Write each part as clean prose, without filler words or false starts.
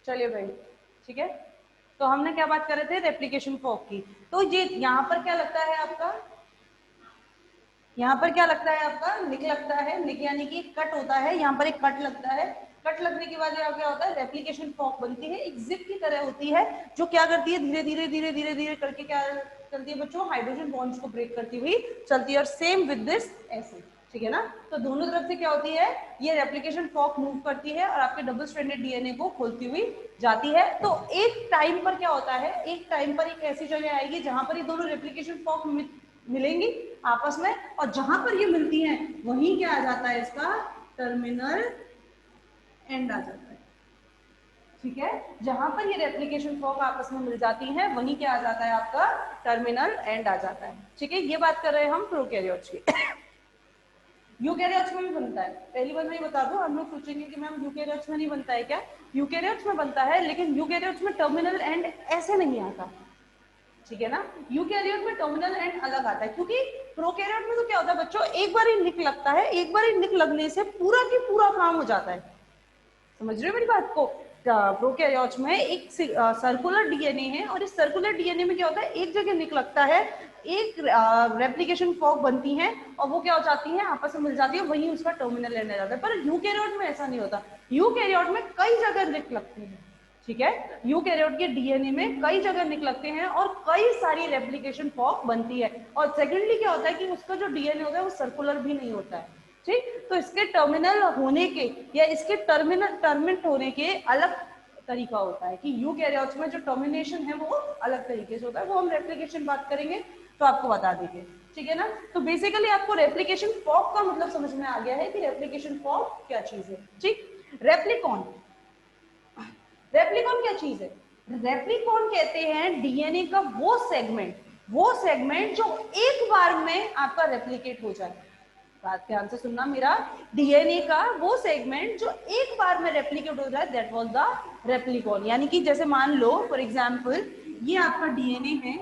चलिए भाई, ठीक है। तो हमने क्या बात कर रहे थे, रेप्लिकेशन फॉर्क की। तो ये यहाँ पर क्या लगता है आपका, यहाँ पर क्या लगता है आपका, निक लगता है। निक यानी कि कट होता है, यहाँ पर एक कट लगता है। कट लगने के बाद यहाँ क्या होता है, रेप्लिकेशन फॉर्क बनती है। एक जिप की तरह होती है जो क्या करती है, धीरे धीरे धीरे धीरे धीरे करके क्या करती है बच्चों, हाइड्रोजन बॉन्ड्स को ब्रेक करती हुई चलती है। और सेम विद दिस ऐसे, ठीक है ना। तो दोनों तरफ से क्या होती है, ये रेप्लिकेशन फॉर्क मूव करती है और आपके डबल स्ट्रैंडेड डीएनए को खोलती हुई जाती है। तो एक टाइम पर क्या होता है, एक टाइम पर एक ऐसी जगह आएगी जहां पर ये दोनों रेप्लिकेशन फॉर्क मिलेंगी आपस में, और जहां पर ये मिलती हैं वहीं क्या आ जाता है, इसका टर्मिनल एंड आ जाता है। ठीक है, जहां पर ये रेप्लिकेशन फॉर्क आपस में मिल जाती हैं वहीं क्या आ जाता है, आपका टर्मिनल एंड आ जाता है। ठीक है, ये बात कर रहे हैं हम प्रोकैरियोट्स की। यूकैरियोट्स में भी बनता है। पहली बार मैं बता दूं, हम लोग सोचेंगे कि मैम यूकैरियोट्स में नहीं बनता है क्या। यूकैरियोट्स में बनता है, लेकिन यूकैरियोट्स में टर्मिनल एंड ऐसे नहीं आता, ठीक है ना। यूकैरियोट में टर्मिनल एंड अलग आता है, क्योंकि प्रोकैरियोट में तो क्या होता है बच्चों, एक बार ही निक लगता है, एक बार ही निक लगने से पूरा की पूरा काम हो जाता है। समझ रहे हो मेरी बात को। प्रोकैरियोट्स में एक सर्कुलर डीएनए है, और इस सर्कुलर डीएनए में क्या होता है, एक जगह निक लगता है, एक रेप्लिकेशन फॉर्क बनती है और वो क्या हो जाती है, आपस में मिल जाती है, वहीं उसका टर्मिनल एंड आ जाता है। पर यूकैरियोट में ऐसा नहीं होता। यूकैरियोट में कई जगह निक लगती है, ठीक है। यूकैरियोट के डीएनए में कई जगह निक लगते हैं और कई सारी रेप्लिकेशन फॉर्क बनती है। और सेकेंडली क्या होता है कि उसका जो डीएनए होता है वो सर्कुलर भी नहीं होता है, ठीक। तो इसके टर्मिनल होने के या इसके टर्मिनेट होने के अलग तरीका होता है कि यूकैरियोट्स में जो टर्मिनेशन है वो अलग तरीके से होता है, वो हम रेप्लिकेशन बात करेंगे तो आपको बता देंगे, ठीक है ना। तो बेसिकली आपको रेप्लिकेशन फॉर्क का मतलब समझ में आ गया है कि रेप्लिकेशन फॉर्क क्या चीज है, ठीक। रेप्लिकॉन, रेप्लिकॉन क्या चीज है, रेप्लिकॉन कहते हैं डीएनए का वो सेगमेंट जो एक बार में आपका रेप्लिकेट हो जाए। बात ध्यान से सुनना मेरा, डीएनए का वो सेगमेंट जो एक बार में रेप्लिकेट हो जाए, दैट वाज द रेप्लिकॉन। यानी कि जैसे मान लो फॉर एग्जांपल, ये आपका डीएनए है,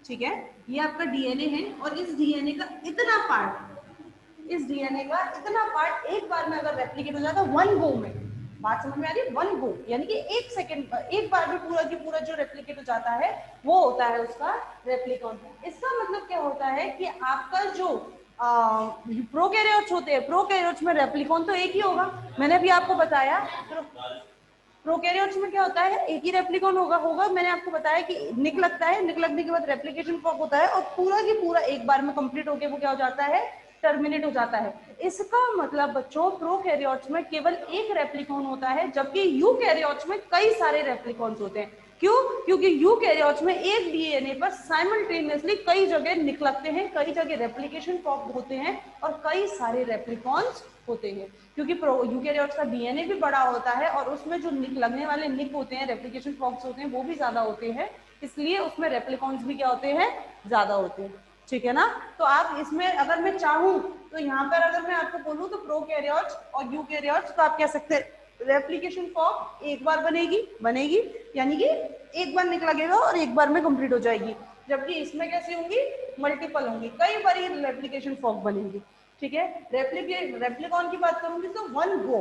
ठीक है, ये आपका डीएनए है, और इस डीएनए का इतना पार्ट, इस डीएनए का इतना पार्ट एक बार में अगर रेप्लिकेट हो जाता है वन गो में, बात समझ में आ रही है, वन गो यानी कि एक सेकंड, एक बार में पूरा की पूरा जो रेप्लिकेट हो जाता है वो होता है उसका रेप्लिकॉन। इसका मतलब क्या होता है कि आपका जो प्रोकैरियोट्स होते हैं, प्रोकैरियोट्स में रेप्लिकॉन तो एक ही होगा, मैंने अभी आपको बताया। प्रोकैरियोट्स में क्या होता है, एक ही रेप्लिकॉन होगा मैंने आपको बताया कि निक लगता है, निक लगने के बाद रेप्लिकेशन फॉर्क होता है और पूरा की पूरा एक बार में कंप्लीट होके वो क्या हो जाता है, टर्मिनेट हो जाता है। इसका मतलब बच्चों प्रोकैरियोट्स में केवल एक रेप्लिकॉन होता है, जबकि यूकैरियोट्स में कई सारे रेप्लिकॉन्स होते हैं। क्यों, क्योंकि यूकैरियोट्स में एक डीएनए पर साइमल्टेनियसली कई जगह निक लगते हैं, कई जगह रेप्लिकेशन फॉर्क होते हैं और कई सारे रेप्लिकॉन्स होते हैं। क्योंकि यूकैरियोट्स का डीएनए भी बड़ा होता है और उसमें जो निक लगने वाले निक होते हैं, रेप्लिकेशन फॉर्क्स होते हैं, वो भी ज्यादा होते हैं, इसलिए उसमें रेप्लिकॉन्स भी क्या होते हैं, ज्यादा होते हैं, ठीक है ना। तो आप इसमें अगर मैं चाहूं तो यहाँ पर अगर मैं आपको बोलूं तो प्रोकैरियोट्स और यूकैरियोट्स, तो आप कह सकते हैं रेप्लिकेशन फॉर्क एक बार बनेगी यानी कि एक बार निक लगेगा और एक बार में कंप्लीट हो जाएगी, जबकि इसमें कैसी होंगी, मल्टीपल होंगी, कई बार रेप्लिकेशन फॉर्क बनेगी, ठीक है। रेप्लिकॉन की बात करूंगी तो वन गो,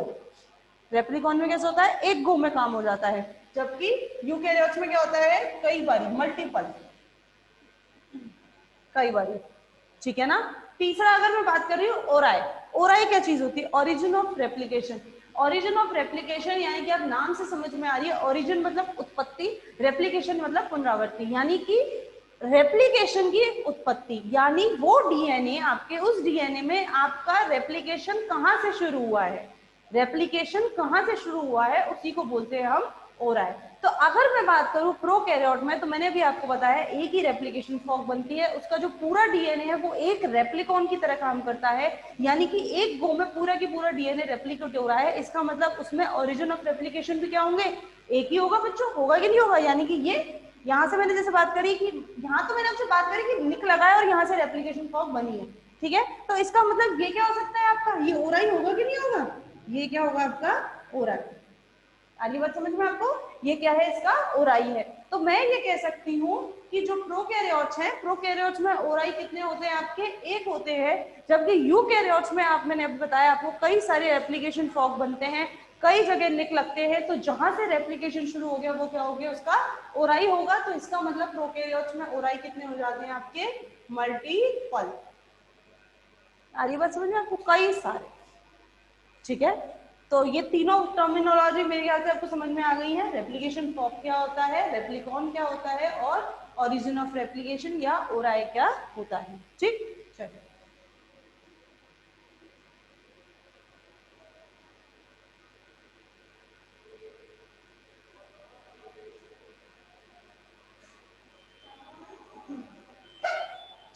रेप्लिकॉन में कैसे होता है, एक गो में काम हो जाता है, जबकि यूकैरियोट्स में क्या होता है, कई बार, मल्टीपल, कई बार, ठीक है ना। तीसरा अगर मैं बात कर रही हूँ ओराई, ओराई क्या चीज होती है, origin of replication. Origin of replication यानी कि आप नाम से समझ में आ रही है, ओरिजिन मतलब उत्पत्ति, रेप्लिकेशन मतलब पुनरावृत्ति, यानी कि रेप्लिकेशन की उत्पत्ति, यानी वो डीएनए, आपके उस डीएनए में आपका रेप्लिकेशन कहां से शुरू हुआ है, रेप्लिकेशन कहां से शुरू हुआ है उसी को बोलते हैं हम ओराई। तो अगर मैं बात करूं प्रोकैरियोट में, तो मैंने भी आपको बताया एक ही रेप्लिकेशन फॉर्क बनती है, उसका जो पूरा डीएनए है वो एक रेप्लिकॉन की तरह काम करता है, यानी कि एक गो में पूरा की पूरा डीएनए रेप्लिकेट हो रहा है। इसका मतलब उसमें ओरिजिन ऑफ रेप्लिकेशन भी क्या होंगे, एक ही होगा बच्चों, होगा कि नहीं होगा। यानी कि ये यहाँ से मैंने जैसे बात करी कि यहाँ तो मैंने आपसे बात करी कि निक लगा है और यहाँ से रेप्लिकेशन फॉर्क बनी है, ठीक है। तो इसका मतलब ये क्या हो सकता है आपका, ये ओराई होगा कि नहीं होगा, ये क्या होगा आपका ओराई। अगली बात समझ में आपको, ये क्या है, इसका ओराई है। तो मैं ये कह सकती हूँ कि जो प्रोकैरियोट्स हैं, प्रोकैरियोट्स में ओराई कितने होते हैं आपके, एक होते हैं, जबकि यूकैरियोट्स में आप, मैंने अभी बताया आपको, कई सारे रेप्लिकेशन फॉर्क बनते हैं, कई जगह निक लगते हैं, तो जहां से रेप्लिकेशन शुरू हो गया वो क्या हो गया, उसका ओराई होगा। तो इसका मतलब प्रोकैरियोट्स में ओराई कितने हो जाते हैं आपके, मल्टीपल। आ रही बात समझ में आपको, कई सारे। ठीक है, तो ये तीनों टर्मिनोलॉजी मेरे ख्याल से आपको समझ में आ गई है। रेप्लिकेशन फॉर्क क्या होता है, रेप्लिकॉन क्या होता है, और ओरिजिन ऑफ रेप्लिकेशन या ओराई क्या होता है। ठीक, चलिए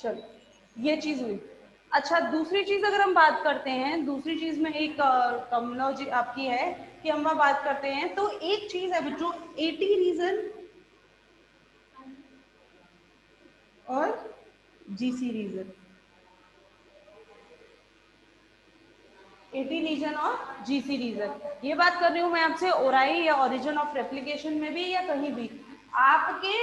चलो ये चीज हुई। अच्छा, दूसरी चीज अगर हम बात करते हैं, दूसरी चीज में एक टर्मिनोलॉजी आपकी है कि हम बात करते हैं, तो एक चीज है बच्चों, एटी रीजन और जीसी रीजन। एटी रीजन और जीसी रीजन, ये बात कर रही हूं मैं आपसे ओराई या ओरिजिन ऑफ रेप्लिकेशन में भी या कहीं भी। आपके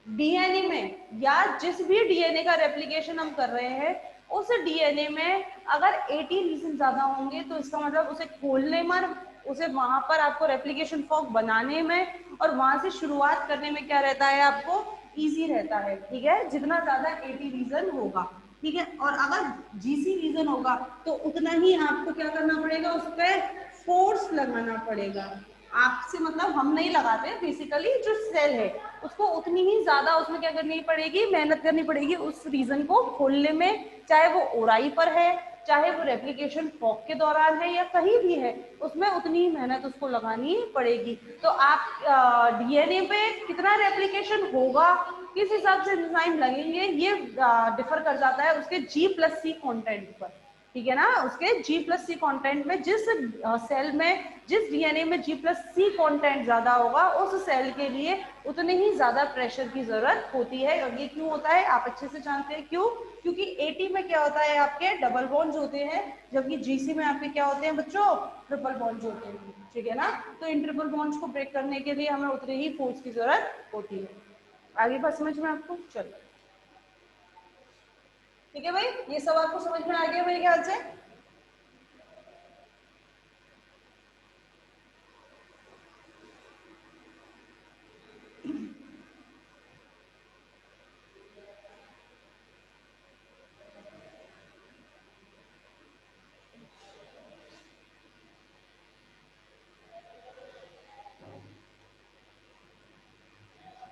डीएनए में या जिस भी डीएनए का रेप्लिकेशन हम कर रहे हैं, उस डीएनए में अगर 80 रीजन ज्यादा होंगे तो इसका मतलब उसे खोलने में, उसे वहां पर आपको रेप्लिकेशन फॉर्क बनाने में और वहां से शुरुआत करने में क्या रहता है, आपको इजी रहता है। ठीक है, जितना ज्यादा 80 रीजन होगा। ठीक है, और अगर जीसी रीजन होगा तो उतना ही आपको क्या करना पड़ेगा, उस पर फोर्स लगाना पड़ेगा। आपसे मतलब हम नहीं लगाते, बेसिकली जो सेल है उसको उतनी ही ज्यादा उसमें क्या करनी पड़ेगी, मेहनत करनी पड़ेगी उस रीजन को खोलने में, चाहे वो ओराई पर है, चाहे वो रेप्लिकेशन फॉर्क के दौरान है या कहीं भी है, उसमें उतनी ही मेहनत उसको लगानी पड़ेगी। तो आप डीएनए पे कितना रेप्लिकेशन होगा, किस हिसाब से एंजाइम लगेंगे, ये डिफर कर जाता है उसके G+C कंटेंट पर। ठीक है ना, उसके G+C कंटेंट में, जिस सेल में, जिस डीएनए में G+C कंटेंट ज्यादा होगा, उस सेल के लिए उतने ही ज्यादा प्रेशर की जरूरत होती है। और ये क्यों होता है आप अच्छे से जानते हैं, क्यों, क्योंकि 80 में क्या होता है, आपके डबल बॉन्ड्स होते हैं, जबकि जीसी में आपके क्या होते हैं बच्चों, ट्रिपल बॉन्ड्स होते हैं। ठीक है ना, तो इन ट्रिपल बॉन्ड्स को ब्रेक करने के लिए हमें उतनी ही फोर्स की जरूरत होती है। आगे बात समझ में आपको, चलो ठीक है भाई, ये सब आपको समझ में आ गया मेरे ख्याल से।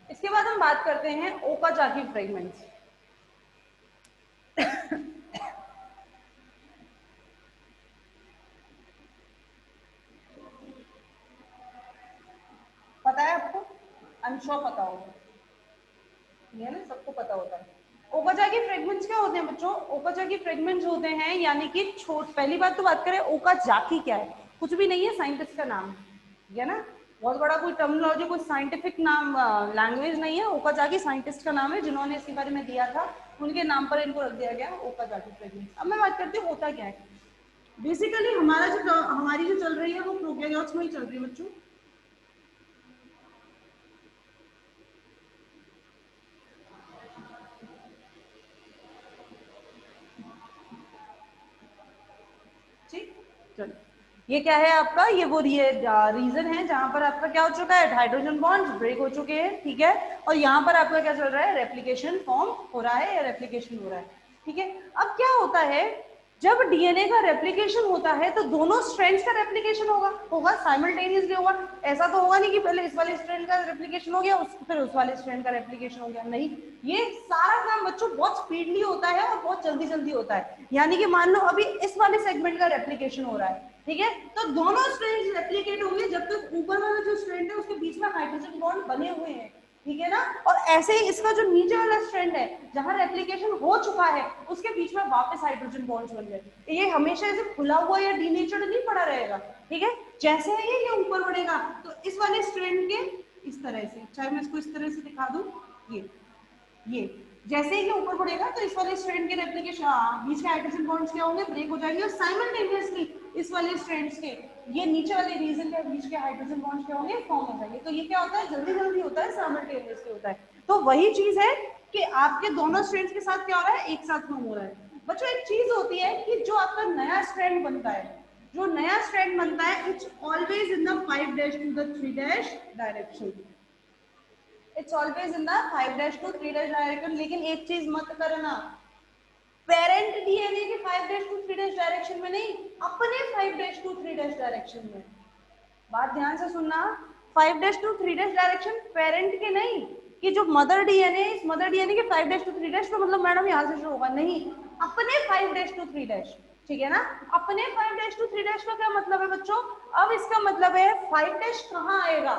इसके बाद हम बात करते हैं ओकाजाकी फ्रेगमेंट्स। पता है आपको, आई एम श्योर पता होगा, ये ना सबको पता होता है। ओकाजाकी फ्रेगमेंट्स क्या होते हैं बच्चों, ओकाजाकी फ्रेगमेंट्स होते हैं यानी कि पहली बात तो बात करें ओकाजाकी क्या है, कुछ भी नहीं है, साइंटिस्ट का नाम है ना, बहुत बड़ा कोई टर्मिनोलॉजी, कोई साइंटिफिक नाम लैंग्वेज नहीं है। ओकाजाकी साइंटिस्ट का नाम है जिन्होंने इसके बारे में दिया था, उनके नाम पर इनको रख दिया गया ओकाजाकी फ्रेगमेंट्स। अब मैं बात करती हूँ होता क्या है। बेसिकली हमारी जो चल रही है वो प्रोकैरियोट्स में ही चल रही है बच्चों। ठीक, चलो ये क्या है आपका, ये वो रीजन है जहां पर आपका क्या हो चुका है, हाइड्रोजन बॉन्ड्स ब्रेक हो चुके हैं। ठीक है, और यहाँ पर आपका क्या चल रहा है, रेप्लिकेशन फॉर्म हो रहा है या रेप्लिकेशन हो रहा है। ठीक है, अब क्या होता है, जब डीएनए का रेप्लिकेशन होता है तो दोनों स्ट्रैंड्स का रेप्लिकेशन होगा साइमल्टेनियसली होगा। ऐसा तो होगा नहीं कि पहले इस वाले स्ट्रैंड का रेप्लिकेशन हो गया फिर उस वाले स्ट्रैंड का रेप्लिकेशन हो गया, नहीं, ये सारा काम बच्चों बहुत स्पीडली होता है और बहुत जल्दी जल्दी होता है। यानी कि मान लो अभी इस वाले सेगमेंट का रेप्लिकेशन हो रहा है, ठीक है, तो दोनों स्ट्रैंड्स रेप्लिकेट होंगे जब तक ऊपर वाला जो स्ट्रैंड है उसके बीच में हाइड्रोजन बॉन्ड बने हुए हैं। ठीक है ना, और ऐसे ही इसका जो नीचे वाला स्ट्रैंड है जहां रेप्लिकेशन हो चुका है उसके बीच में वापस हाइड्रोजन बॉन्ड्स बन गए। ये हमेशा ऐसे खुला हुआ या डीनेचर्ड नहीं पड़ा रहेगा। ठीक है, जैसे ही ये ऊपर बढ़ेगा तो इस वाले स्ट्रैंड के इस तरह से, चाहे मैं इसको इस तरह से दिखा दूं, ये जैसे ही ये ऊपर बढ़ेगा तो इस वाले स्ट्रैंड के रेप्लिकेशन बीच के हाइड्रोजन बॉन्ड्स क्या होंगे, ब्रेक हो जाएंगे और साइमल्टेनियसली इस वाले स्ट्रैंड्स के ये नीचे वाले रीजन के बीच के हाइड्रोजन बॉन्ड्स क्या होंगे, फॉर्म हो जाएंगे। तो ये क्या होता है, जल्दी जल्दी होता है, साइमल्टेनियसली होता है। तो वही चीज है कि आपके दोनों स्ट्रैंड्स के साथ क्या हो रहा है, एक साथ फॉर्म हो रहा है। बच्चों एक चीज होती है कि जो आपका नया स्ट्रैंड बनता है, जो नया स्ट्रैंड बनता है it's always in the 5' to the 3' direction, it's always in the 5' to 3' direction. लेकिन एक चीज मत करना, पेरेंट डीएनए के 5' to 3' डायरेक्शन में नहीं, अपने 5' to 3' डायरेक्शन में। बात ध्यान से सुनना, 5' to 3' डायरेक्शन पेरेंट के नहीं, कि जो मदर डीएनए, इस मदर डीएनए के 5' to 3' तो मतलब मैडम यहाँ से शुरू होगा, नहीं, अपने 5' to 3', ठीक है ना। अपने 5' to 3' का क्या मतलब है बच्चों, अब इसका मतलब है 5' कहाँ आएगा,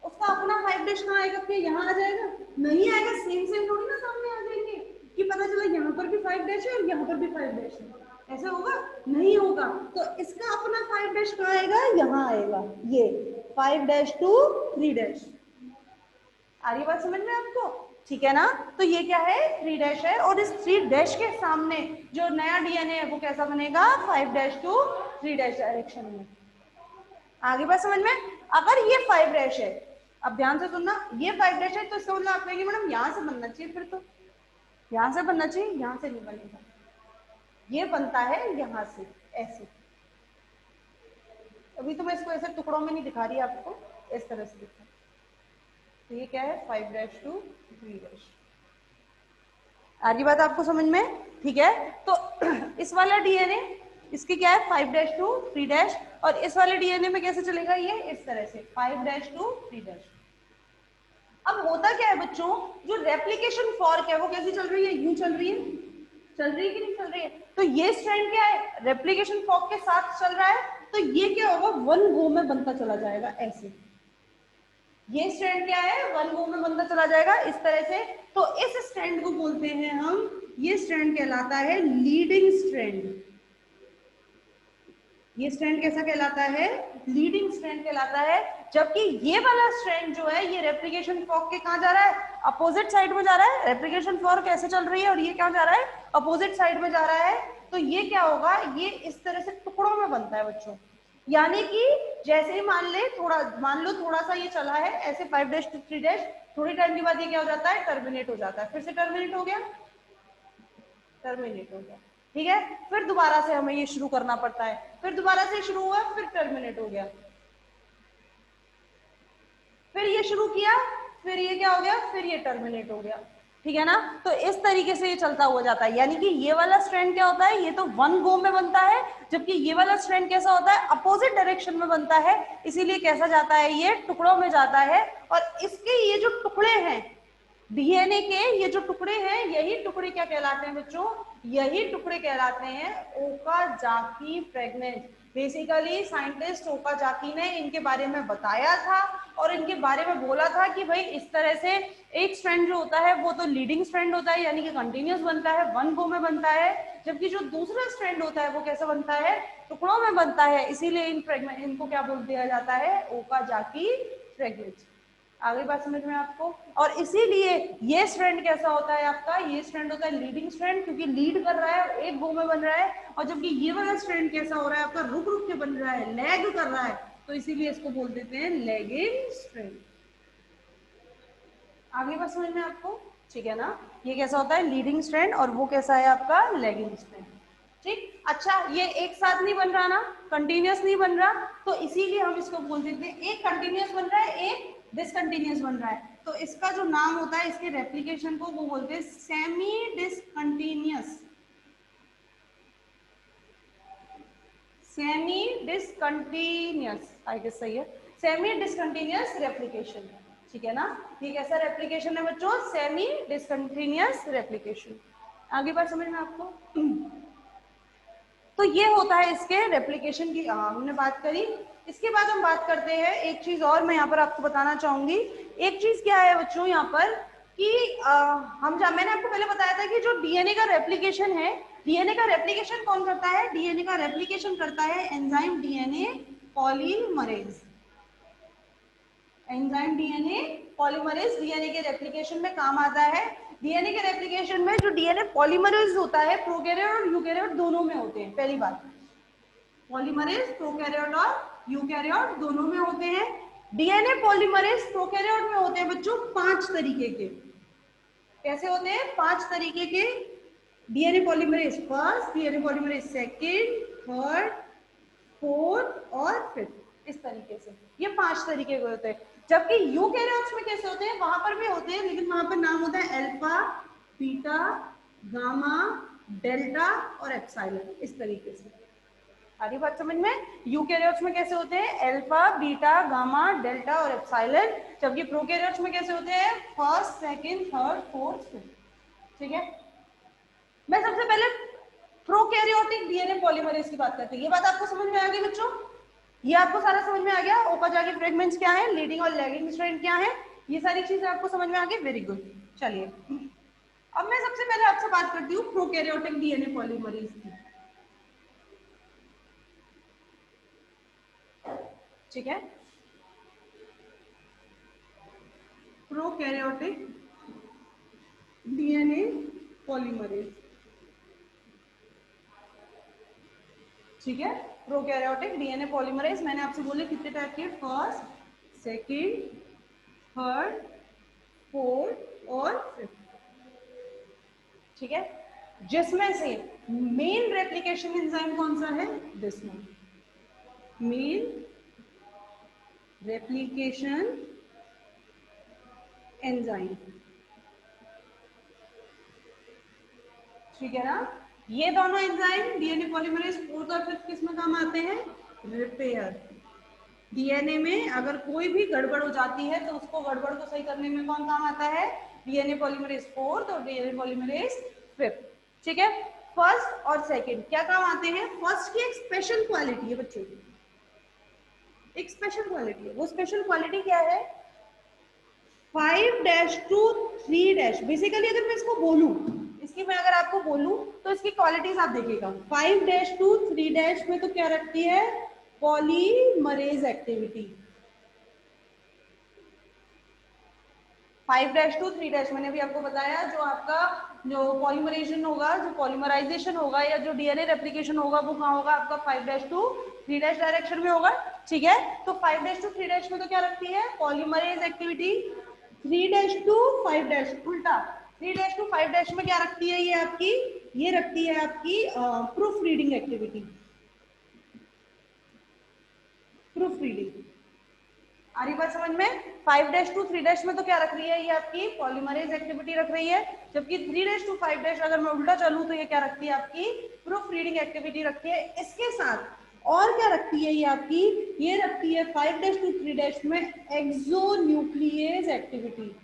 उसका अपना 5' कहाँ आएगा, क्या यहाँ आ जाएगा, नहीं आएगा, सेम सेम थोड़ी ना सामने आ जाएंगे कि पता चला यहाँ पर भी 5' है और यहाँ पर भी 5' है, ऐसा होगा, नहीं होगा। तो इसका अपना 5' कहाँ आएगा, यहाँ आएगा, ये 5' to 3'। आ रही बात समझ में आपको, ठीक है ना। तो ये क्या है, 3' है, और इस 3' के सामने जो नया डीएनए है वो कैसा बनेगा, 5' to 3' डायरेक्शन में। आगे बात समझ में। अगर ये 5' है, अब ध्यान से सुनना, ये 5' है तो इसका मतलब आप कहेंगे मैडम यहाँ से बनना चाहिए, फिर तो यहाँ से बनना चाहिए, यहाँ से नहीं बनेगा, ये बनता है यहाँ से, ऐसे। अभी तो मैं इसको ऐसे टुकड़ों में नहीं दिखा रही आपको, इस तरह से दिखा। तो ये क्या है, 5' to 3'। आ रही बात आपको समझ में, ठीक है। तो इस वाला डीएनए, इसके क्या है, 5' to 3', और इस वाले डीएनए में कैसे चलेगा, ये इस तरह से 5' to 3'। अब होता क्या है बच्चों, जो रेप्लिकेशन फॉर्क है वो कैसी चल रही है, यूं चल रही है, चल रही है कि नहीं चल रही है। तो ये स्ट्रैंड क्या है, रेप्लिकेशन फॉर्क के साथ चल रहा है, तो ये क्या होगा, वन गो में बनता चला जाएगा, ऐसे। ये स्ट्रैंड क्या है, वन गो में बनता चला जाएगा इस तरह से। तो इस स्ट्रैंड को बोलते हैं हम, ये स्ट्रैंड कहलाता है लीडिंग स्ट्रैंड। ये स्ट्रैंड कैसा कहलाता है, लीडिंग स्ट्रैंड कहलाता है। जबकि ये वाला स्ट्रैंड जो है, ये रेप्लिकेशन फॉर्क के कहां जा रहा है, अपोजिट साइड में जा रहा है। रेप्लिकेशन फॉर्क ऐसे चल रही है और ये क्या जा रहा है, अपोजिट साइड में जा रहा है। तो ये क्या होगा, ये इस तरह से टुकड़ों में बनता है बच्चों। यानी कि जैसे ही मान लो थोड़ा सा ये चला है ऐसे 5' to 3', थोड़ी टाइम के बाद ये क्या हो जाता है, टर्मिनेट हो जाता है, फिर से टर्मिनेट हो गया, टर्मिनेट हो गया, ठीक है। फिर दोबारा से हमें ये शुरू करना पड़ता है, फिर दोबारा से शुरू हुआ, फिर टर्मिनेट हो गया, फिर ये शुरू किया, फिर ये क्या हो गया, फिर ये टर्मिनेट हो गया, ठीक है ना। तो इस तरीके से ये चलता हुआ जाता है। यानी कि ये वाला स्ट्रैंड क्या होता है, ये तो वन गो में बनता है, जबकि ये वाला स्ट्रैंड कैसा होता है, अपोजिट डायरेक्शन में बनता है। इसीलिए कैसा जाता है, ये टुकड़ों में जाता है। और इसके ये जो टुकड़े हैं डीएनए के, ये जो टुकड़े हैं, यही टुकड़े क्या कहलाते हैं बच्चों, यही टुकड़े कहलाते हैं Okazaki fragment. Basically scientist Okazaki ने इनके बारे में बताया था और इनके बारे में बोला था कि भाई इस तरह से एक स्ट्रैंड जो होता है वो तो लीडिंग स्ट्रैंड होता है, यानी कि कंटिन्यूअस बनता है, वन गो में बनता है। जबकि जो दूसरा स्ट्रैंड होता है वो कैसा बनता है, टुकड़ों में बनता है। इसीलिए इन फ्रेगमेंट, इनको क्या बोल दिया जाता है, ओकाजाकी फ्रेगमेंट। आगे बात समझ में आपको। और इसीलिए ये स्ट्रैंड कैसा होता है आपका, ये स्ट्रैंड होता है लीडिंग स्ट्रैंड, क्योंकि लीड कर रहा है, एक गो में बन रहा है। और जबकि ये वाला स्ट्रैंड कैसा हो रहा है आपका, रुक रुक के बन रहा है, लैग कर रहा है, तो इसीलिए इसको बोल देते हैं लैगिंग स्ट्रैंड। आगे बात समझ में आपको, ठीक है ना। ये कैसा होता है, लीडिंग स्ट्रैंड, और वो कैसा है आपका, लैगिंग स्ट्रैंड। ठीक, अच्छा, ये एक साथ नहीं बन रहा ना, कंटिन्यूअस नहीं बन रहा, तो इसीलिए हम इसको बोल देते हैं, एक कंटिन्यूअस बन रहा है, एक डिसकंटिन्यूअस बन रहा है। तो इसका जो नाम होता है, इसके रेप्लिकेशन को वो बोलते हैं semi discontinuous, semi discontinuous, I guess सही है, सेमी डिसकंटिन्यूअस रेप्लिकेशन, ठीक है ना। ये कैसा रेप्लिकेशन है बच्चों, सेमी डिसकंटिन्यूअस रेप्लिकेशन। आगे बात समझ में आपको। तो ये होता है इसके रेप्लिकेशन की, हमने बात करी। इसके बाद हम बात करते हैं एक चीज और, मैं यहाँ पर आपको बताना चाहूंगी। एक चीज क्या है बच्चों यहाँ पर कि मैंने आपको पहले बताया था कि जो डीएनए का रेप्लिकेशन है, डीएनए का रेप्लिकेशन कौन करता है, डीएनए का रेप्लिकेशन करता है enzyme DNA polymerase. Enzyme DNA polymerase DNA के रेप्लिकेशन में काम आता है। डीएनए के रेप्लिकेशन में जो डीएनए पॉलीमरेज होता है, प्रोकैरियोट और यूकैरियोट दोनों में होते हैं। पहली बात, पॉलीमरेज प्रोकैरियोट और यूकैरियोट दोनों में होते हैं। डीएनए पॉलीमरेज प्रोकैरियोट में होते हैं बच्चों 5 तरीके के। कैसे होते हैं, 5 तरीके के DNA polymerase, first, DNA polymerase second, third, fourth और फिफ्थ, इस तरीके से। ये 5 तरीके के होते हैं। जबकि यूकैरियोट्स में कैसे होते हैं, वहां पर भी होते हैं लेकिन वहां पर नाम होता है अल्फा, बीटा, गामा, डेल्टा और एप्सिलॉन, इस तरीके से। आ रही बात समझ में? यूकैरियोट्स में कैसे होते हैं, अल्फा, बीटा, गामा, डेल्टा और एप्सिलॉन। जबकि प्रोकैरियोट्स में कैसे होते हैं, first, second, third, fourth, fifth. ठीक है, मैं सबसे पहले प्रोकैरियोटिक डीएनए पॉलीमरेज की बात करते हैं। ये बात आपको समझ में आ गई बच्चों? ये आपको सारा समझ में आ गया? ओकाजाकी फ्रेगमेंट्स क्या है, लीडिंग और लैगिंग स्ट्रैंड क्या है, ये सारी चीजें आपको समझ में आ गई? Very good. चलिए, अब मैं सबसे पहले आपसे बात करती हूँ प्रोकैरियोटिक डीएनए पॉलीमरेज की। ठीक है, प्रोकैरियोटिक डीएनए पॉलीमरेज। ठीक है, प्रोकैरियोटिक डीएनए पॉलीमरेज मैंने आपसे बोले कितने टाइप के, फर्स्ट, सेकंड, थर्ड, फोर्थ और फिफ्थ। ठीक है, जिसमें से मेन रेप्लिकेशन एंजाइम कौन सा है, this one, main replication enzyme. ठीक है ना, ये दोनों एंजाइम डीएनए पॉलीमरेज फोर्थ और फिफ्थ किस में काम आते हैं, रिपेयर। डीएनए में अगर कोई भी गड़बड़ हो जाती है तो उसको गड़बड़ को सही करने में कौन काम आता है, डीएनए पॉलीमरेज फोर्थ और डीएनए पॉलीमरेज फिफ्थ। ठीक है, फर्स्ट और सेकंड क्या काम आते हैं, फर्स्ट की एक स्पेशल क्वालिटी है बच्चों की, एक स्पेशल क्वालिटी है। वो स्पेशल क्वालिटी क्या है, 5' to 3'। बेसिकली अगर मैं इसको बोलूं, इसकी मैं अगर आपको बोलूं तो इसकी क्वालिटीज आप देखिएगा, 5' to 3' में तो क्या रखती है, पॉलीमरेज एक्टिविटी। 5' to 3' मैंने भी आपको बताया, जो आपका जो पॉलीमराइजेशन होगा, जो पॉलीमराइजेशन होगा या जो डीएनए रेप्लिकेशन होगा वो कहाँ होगा, आपका 5' to 3' डायरेक्शन में होगा। ठीक है, तो 5' to 3' में तो क्या रखती है, पॉलीमरेज एक्टिविटी। 3' to 5' उल्टा, 3' to 5' में क्या रखती है, ये आपकी, ये रखती है आपकी proof reading activity. Proof reading आ रही बात समझ में? 5' to 3' में तो क्या रख रही है, ये आपकी पॉलीमरेज एक्टिविटी रख रही है। जबकि 3' to 5' अगर मैं उल्टा चलूं तो ये क्या रखती है, आपकी प्रूफ रीडिंग एक्टिविटी रखती है। इसके साथ और क्या रखती है ये आपकी, ये रखती है 5' to 3' में एक्सोन्यूक्लियेज एक्टिविटी,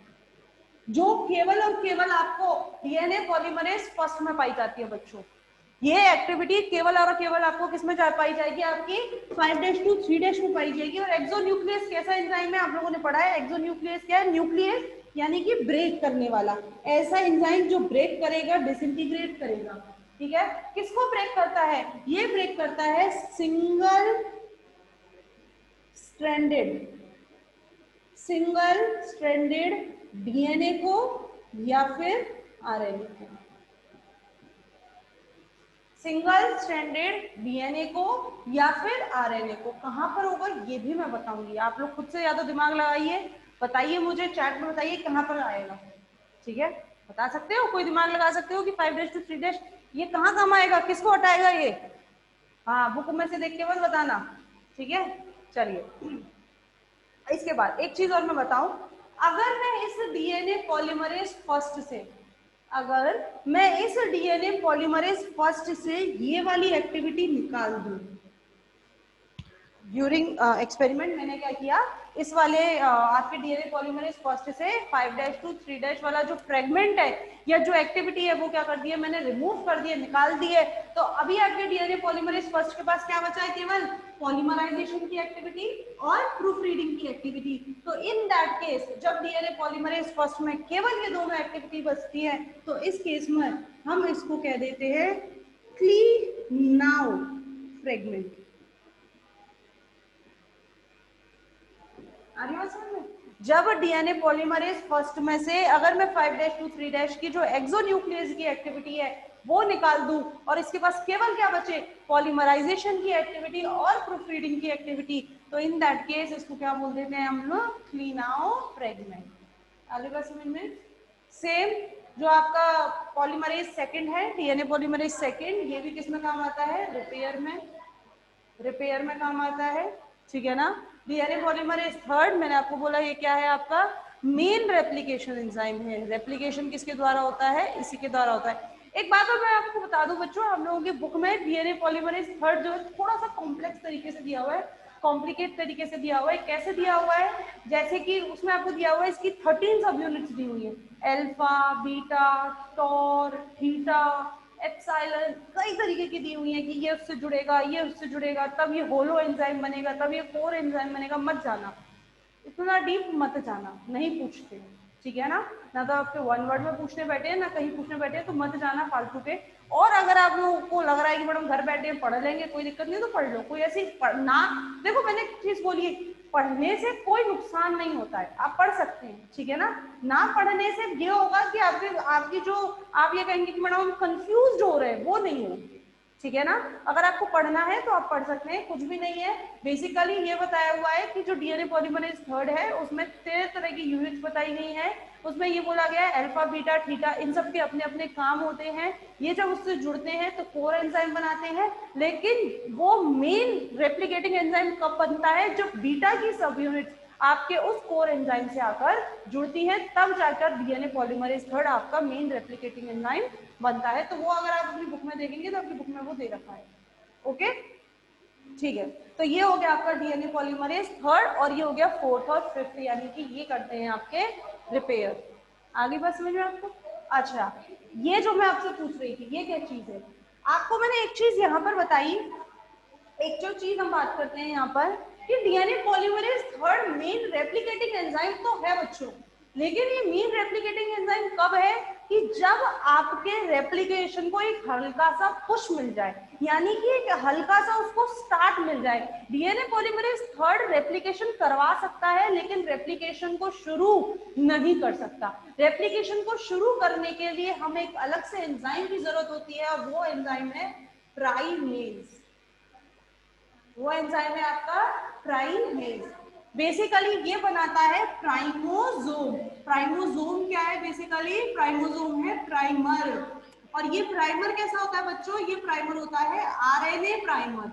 जो केवल और केवल आपको डीएनए पॉलीमरेज फर्स्ट में पाई जाती है बच्चों। ये एक्टिविटी केवल और केवल आपको किसमें पाई जाएगी, आपकी 5' to 3' में पाई जाएगी। और एक्सोन्यूक्लियस कैसा एंजाइम है, आप लोगों ने पढ़ा है, एक्सोन्यूक्लियस क्या है, न्यूक्लियस यानी कि ब्रेक करने वाला, ऐसा एंजाइम जो ब्रेक करेगा, डिसइंटीग्रेट करेगा। ठीक है, किसको ब्रेक करता है, ये ब्रेक करता है सिंगल स्ट्रैंडेड डीएनए को या फिर आरएनए को, सिंगल स्ट्रैंडेड डीएनए को या फिर आरएनए को। कहां पर होगा ये भी मैं बताऊंगी, आप लोग खुद से ज्यादा दिमाग लगाइए, बताइए मुझे चैट में, बताइए कहां पर आएगा। ठीक है, बता सकते हो, कोई दिमाग लगा सकते हो कि 5' to 3' ये कहाँ काम आएगा, किसको हटाएगा ये? हाँ, बुक में से देख के मत बताना। ठीक है, चलिए, इसके बाद एक चीज और मैं बताऊं, अगर मैं इस डीएनए पॉलीमरेज फर्स्ट से, अगर मैं इस डीएनए पॉलीमरेज फर्स्ट से ये वाली एक्टिविटी निकाल दूं, ड्यूरिंग एक्सपेरिमेंट मैंने क्या किया, इस वाले आपके डीएनए पॉलीमरेज फर्स्ट से 5' to 3' वाला जो फ्रेगमेंट है या जो एक्टिविटी है वो क्या कर दिया मैंने, रिमूव कर दिए, निकाल दिए। तो अभी आपके डीएनए पॉलीमरेज फर्स्ट के पास क्या बचा है, केवल पॉलीमराइजेशन की एक्टिविटी और प्रूफ रीडिंग की एक्टिविटी। तो इन दैट केस जब डीएनए पॉलीमरेज फर्स्ट में केवल ये दोनों एक्टिविटी बचती है, तो इस केस में हम इसको कह देते हैं क्लीनाउ फ्रेगमेंट। जब डीएनए पॉलीमरेज फर्स्ट में से अगर मैं 5' to 3' की जो एक्सोन्यूक्लियस की एक्टिविटी है वो निकाल दूं और इसके पास केवल क्या बचे, पॉलीमराइजेशन की एक्टिविटी और प्रूफ रीडिंग की एक्टिविटी, तो इन दैट केस इसको क्या बोल देते हैं हम लोग, क्लीनाउ फ्रेगमेंट। आगे बात समझ में? सेम जो आपका पॉलीमरेज सेकंड है, डीएनए पॉलीमरेज सेकंड, ये भी किस में काम आता है, रिपेयर में। रिपेयर में काम आता है, ठीक है ना। डीएनए पॉलीमरेज थर्ड, मैंने आपको बोला ये क्या है, आपका मेन रेप्लिकेशन एंजाइम है। रेप्लिकेशन किसके द्वारा होता है, इसी के द्वारा होता है। एक बात और मैं आपको बता दूं बच्चों, हम लोगों की बुक में डीएनए पॉलीमरेज थर्ड जो है थोड़ा सा कॉम्प्लेक्स तरीके से दिया हुआ है, कॉम्प्लिकेट तरीके से दिया हुआ है। कैसे दिया हुआ है, जैसे कि उसमें आपको दिया हुआ है इसकी 13 सब यूनिट्स दी हुई है, alpha, beta, tau, theta, epsilon, कई तरीके की दी हुई है कि ये उससे जुड़ेगा, ये उससे जुड़ेगा, तब ये होलो एंजाइम बनेगा, तब ये कोर एंजाइम बनेगा। मत जाना, इतना डीप मत जाना, नहीं पूछते, ठीक है ना। ना तो आपके वन वर्ड में पूछने बैठे हैं, ना कहीं पूछने बैठे हैं, तो मत जाना फालतू के। और अगर आप लोगों को लग रहा है कि मैडम घर बैठे पढ़ लेंगे, कोई दिक्कत नहीं, तो पढ़ लो। कोई ऐसी ना, देखो मैंने एक चीज बोली है, पढ़ने से कोई नुकसान नहीं होता है, आप पढ़ सकते हैं, ठीक है ना पढ़ने से ये होगा कि आपकी जो आप ये कहेंगे कि मैडम हम कंफ्यूज हो रहे हैं, वो नहीं होगी, ठीक है ना। अगर आपको पढ़ना है तो आप पढ़ सकते हैं, कुछ भी नहीं है। बेसिकली ये बताया हुआ है कि जो डीएनए पॉलीमरेज थर्ड है उसमें 13 तरह की यूनिट्स बताई गई हैं। उसमें ये बोला गया है अल्फा, बीटा, थीटा, इन सब के अपने अपने काम होते हैं। ये जब उससे जुड़ते हैं तो कोर एंजाइम बनाते हैं, लेकिन वो मेन रेप्लिकेटिंग एंजाइम कब बनता है, जब बीटा की सब यूनिट्स आपके उस कोर एंजाइम से आकर जुड़ती है, तब जाकर डीएनए पॉलीमरेज थर्ड आपका मेन रेप्लिकेटिंग एंजाइम बनता है। तो वो अगर आप अपनी बुक में देखेंगे तो आपकी बुक में वो दे रखा है, ओके, ठीक है। तो ये हो गया आपका डीएनए पॉलीमरेज थर्ड, और ये हो गया फोर्थ और फिफ्थ, यानी कि ये करते हैं आपके रिपेयर। आगे बात समझ में आपको। अच्छा, ये जो मैं आपसे पूछ रही थी ये क्या चीज है, आपको मैंने एक चीज यहाँ पर बताई, एक जो चीज हम बात करते हैं यहाँ पर कि DNA polymerase third main replicating enzyme तो है बच्चों, लेकिन ये मेन रेप्लिकेटिंग एंजाइम कब है, कि जब आपके रेप्लिकेशन को एक हल्का सा पुश मिल जाए, यानी कि एक हल्का सा उसको स्टार्ट मिल जाए। डीएनए पॉलीमरेज थर्ड रेप्लिकेशन करवा सकता है, लेकिन रेप्लिकेशन को शुरू नहीं कर सकता। रेप्लिकेशन को शुरू करने के लिए हमें एक अलग से एंजाइम की जरूरत होती है, और वो एंजाइम है प्राइमेज। वो एंजाइम है आपका प्राइमेज। बेसिकली ये बनाता है प्राइमोसोम। प्राइमोसोम क्या है, बेसिकली प्राइमोसोम है प्राइमर। और ये प्राइमर कैसा होता है बच्चों, ये प्राइमर होता है आरएनए प्राइमर।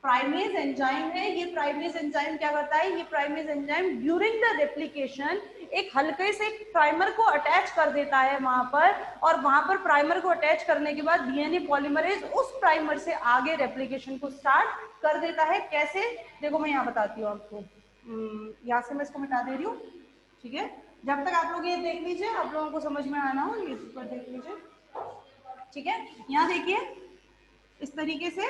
प्राइमेज एंजाइम है, ये प्राइमेज एंजाइम क्या करता है, ये primase enzyme during the replication एक हल्के से प्राइमर को अटैच कर देता है वहां पर, और वहां पर प्राइमर को अटैच करने के बाद डीएनए पॉलीमरेज उस प्राइमर से आगे रेप्लिकेशन को स्टार्ट कर देता है। कैसे, देखो मैं यहाँ बताती हूँ आपको, यहाँ से मैं इसको मिटा दे रही हूँ, ठीक है। जब तक आप लोग ये देख लीजिए, आप लोगों को समझ में आना हो, ये पर देख लीजिए, ठीक है। यहाँ देखिए इस तरीके से,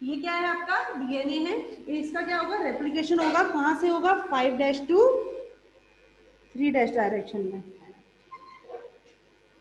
ये क्या है आपका डीएनए है, इसका क्या होगा रेप्लिकेशन होगा, कहां से होगा 5' टू 3' डायरेक्शन में,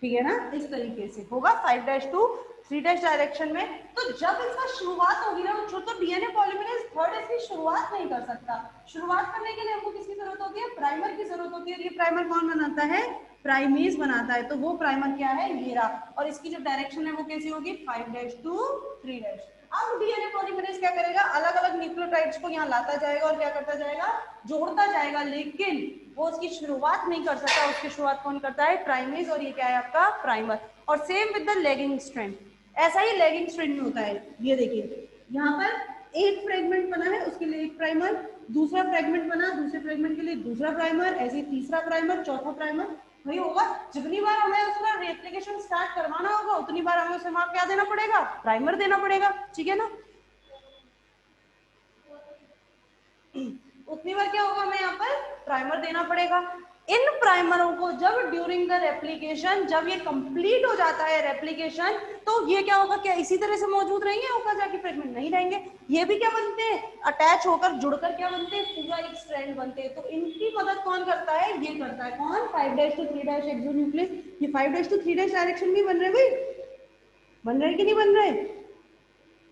ठीक है ना, इस तरीके से होगा 5' टू 3' डायरेक्शन में। तो जब इसका शुरुआत होगी ना बच्चों, तो डीएनए पॉलीमरेज थर्ड इसकी शुरुआत नहीं कर सकता। शुरुआत करने के लिए हमको किसकी जरूरत होती है, प्राइमर की जरूरत होती है। ये प्राइमर कौन बनाता है, प्राइमेज बनाता है। तो वो प्राइमर क्या है, ये रहा, और इसकी जो डायरेक्शन है वो कैसी होगी 5' टू 3'। अब डीएनए पॉलीमरेज क्या करेगा, अलग अलग न्यूक्लियोटाइड्स को यहाँ लाता जाएगा और क्या करता जाएगा, जोड़ता जाएगा, लेकिन वो उसकी शुरुआत नहीं कर सकता। उसकी शुरुआत कौन करता है, प्राइमेज, और ये क्या है आपका प्राइमर। और same with the lagging strand, ऐसा ही लैगिंग स्ट्रैंड में होता है। ये देखिए यहाँ पर एक फ्रेगमेंट बना है, उसके लिए एक प्राइमर, दूसरा फ्रेगमेंट बना, दूसरे फ्रेगमेंट के लिए दूसरा प्राइमर, ऐसे तीसरा प्राइमर, चौथा प्राइमर, वही होगा। जितनी बार हमें उसका रेप्लिकेशन स्टार्ट करवाना होगा, उतनी बार हमें उसे वहां क्या देना पड़ेगा, प्राइमर देना पड़ेगा, ठीक है ना। उतनी बार क्या होगा, हमें यहाँ पर प्राइमर देना पड़ेगा। इन प्राइमरों को जब ड्यूरिंग द रेप्लिकेशन, जब ये कंप्लीट हो जाता है रेप्लिकेशन, तो ये क्या होगा, क्या इसी तरह से मौजूद रहेंगे, ऊपर जाके फ्रेगमेंट नहीं रहेंगे। ये भी क्या बनते हैं, अटैच होकर जुड़कर क्या बनते हैं, पूरा एक स्ट्रैंड बनते हैं। तो इनकी मदद कौन करता है, ये करता है कौन, 5' टू 3' एक्सोन्यूक्लियस। ये 5' टू 3' डायरेक्शन में बन रहे भाई, बन रहे कि नहीं बन रहे,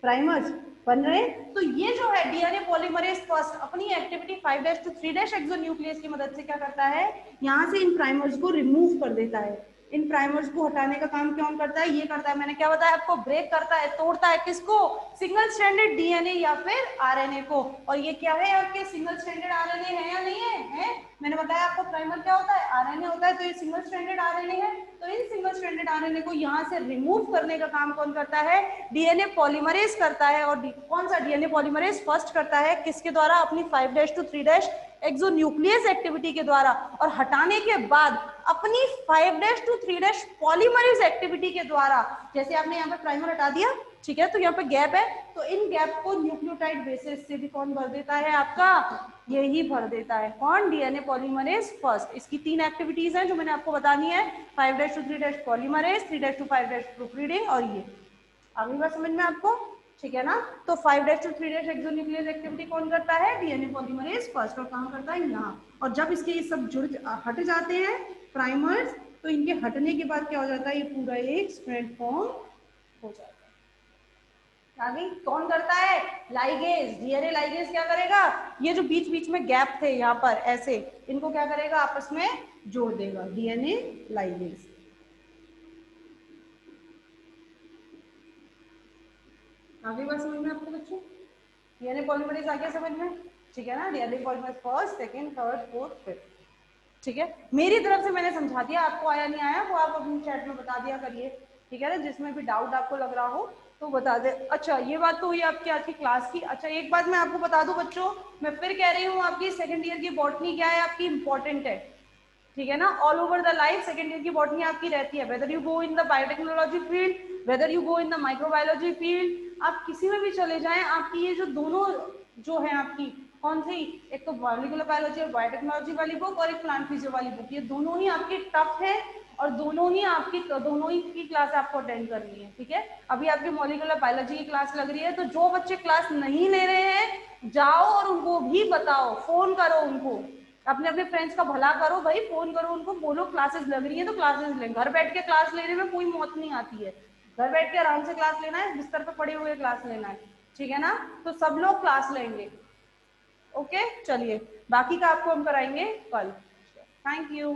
प्राइमर्स बन रहे। तो ये जो है डीएनए पॉलीमरेज फर्स्ट अपनी एक्टिविटी 5' टू 3' एक्सोन्यूक्लियस की मदद से क्या करता है, यहाँ से इन प्राइमर्स को रिमूव कर देता है। इन प्राइमर्स को हटाने का काम कौन करता है, ये करता है। मैंने क्या बताया आपको, ब्रेक करता है, तोड़ता है, किसको, सिंगल स्ट्रैंडेड डीएनए या फिर आरएनए को। और ये क्या है आपके सिंगल स्ट्रैंडेड आरएनए है या नहीं है, है? मैंने बताया आपको प्राइमर क्या होता है, आरएनए होता है। तो ये सिंगल स्ट्रैंडेड आरएनए है, तो इन सिंगल स्ट्रैंडेड आरएनए को यहाँ से रिमूव करने का काम कौन करता है, डीएनए पॉलीमरेज करता है। और कौन सा डीएनए पॉलीमरेज फर्स्ट करता है, किसके द्वारा, अपनी 5' to 3' एक्सोन्यूक्लियस एक्टिविटी के द्वारा, और हटाने के बाद अपनी 5' to 3' पॉलीमरेज एक्टिविटी के द्वारा। जैसे आपने यहाँ पे प्राइमर हटा दिया, ठीक है, तो यहाँ पे गैप है, तो इन गैप को न्यूक्लियोटाइड बेसिस से भी कौन भर देता है, आपका यही भर देता है, कौन, डीएनए पॉलीमरेज फर्स्ट। इसकी 3 एक्टिविटीज हैं जो मैंने आपको बतानी है, 5' to 3' पॉलीमरेज, 3' to 5' प्रोofreading, और ये अगली बार समझ में आपको, ठीक है ना। तो 5' to 3' एक्सोन्यूक्लियस एक्टिविटी कौन करता है, डीएनए पॉलीमरेज फर्स्ट, और कहाँ करता है, यहाँ। और जब इसके ये सब हट जाते हैं प्राइमर्स, तो इनके हटने के बाद क्या हो जाता है, ये पूरा एक स्ट्रैंड फॉर्म हो जाता है। आगे कौन करता है, लाइगेज, डीएनए लाइगेज क्या करेगा, ये जो बीच बीच में गैप थे यहाँ पर ऐसे, इनको क्या करेगा, आपस में जोड़ देगा, डीएनए लाइगेज। आगे बात समझ में आपको बच्चों, डीएनए पॉलीमरेज आ गया समझ में, ठीक है ना। DNA polymerase first, second, third, fourth, fifth, ठीक है। मेरी तरफ से मैंने समझा दिया, आपको आया नहीं आया वो आप अपनी चैट में बता दिया करिए, ठीक है ना। जिसमें भी डाउट आपको लग रहा हो तो बता दे। अच्छा, ये बात तो हुई आपकी आज की क्लास की। अच्छा, एक बात मैं आपको बता दूं बच्चों, मैं फिर कह रही हूँ, आपकी सेकंड ईयर की बॉटनी क्या है, आपकी इंपॉर्टेंट है, ठीक है ना। All over the life second year की बॉटनी आपकी रहती है, whether you go in the biotechnology field, whether you go in the microbiology field, आप किसी में भी चले जाएं, आपकी ये जो दोनों जो है आपकी कौन सी, एक तो मॉलिक्यूलर बायोलॉजी और बायोटेक्नोलॉजी वाली बुक और एक प्लांट फिजियो वाली बुक, ये दोनों ही आपकी टफ है, और दोनों ही की क्लास आपको अटेंड करनी है, ठीक है। अभी आपकी मॉलिक्यूलर बायोलॉजी की क्लास लग रही है, तो जो बच्चे क्लास नहीं ले रहे हैं जाओ और उनको भी बताओ, फोन करो उनको, अपने अपने फ्रेंड्स का भला करो भाई, फोन करो उनको, बोलो क्लासेस लग रही है तो क्लासेस लें। घर बैठ के क्लास लेने में कोई मौत नहीं आती है, घर बैठ के आराम से क्लास लेना है, बिस्तर पे पड़े हुए क्लास लेना है, ठीक है ना। तो सब लोग क्लास लेंगे, ओके। चलिए, बाकी का आपको हम कराएंगे कल। Thank you.